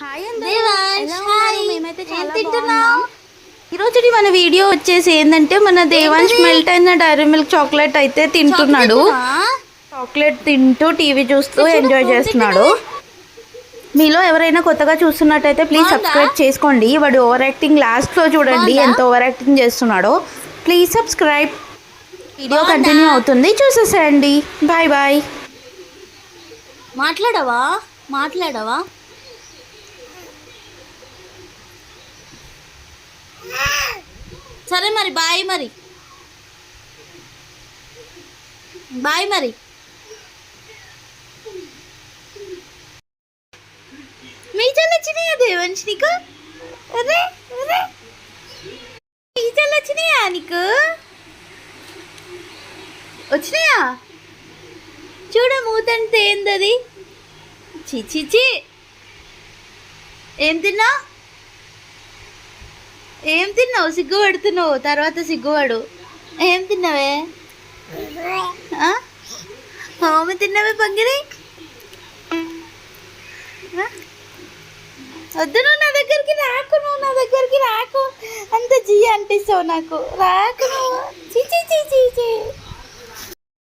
Hi Devansh, hi. మేమైతే ఏం చాలా తింటున్నావు? బాగున్నాం. ఈరోజు మన వీడియో వచ్చేసి ఏంటంటే మన దేవాంశ్ మెల్ట్ అయిన డైరీ మిల్క్ చాక్లెట్ అయితే తింటున్నాడు. చాక్లెట్ తింటూ టీవీ చూస్తూ ఎంజాయ్ చేస్తున్నాడు. మీలో ఎవరైనా కొత్తగా చూస్తున్నట్టయితే ప్లీజ్ బాగుందా? సబ్స్క్రైబ్ చేసుకోండి. వాడు ఓవర్ యాక్టింగ్ లాస్ట్లో చూడండి బాగుందా? ఎంత ఓవర్ యాక్టింగ్ చేస్తున్నాడో. Please subscribe. వీడియో బాగుందా? కంటిన్యూ అవుతుంది, చూసేసేయండి. Bye bye. మాట్లాడవా సరే మరి బాయ్ మరి మీజాలు వచ్చినాయా దేవంశ్ నీకు? అరే మీజాలు వచ్చినాయా నీకు? వచ్చినాయా? చూడ మూతంటే ఏందది? చి ఏం తిన్నావు? సిగ్గుపడుతున్నావు, తర్వాత సిగ్గుపడు. ఏం తిన్నావే? హోమ తిన్నావే పంగిరి? వద్దు, నువ్వు నా దగ్గరికి రాకు. అంత జీ అంటిస్తావు నాకు. రాకు నువ్వు. చీ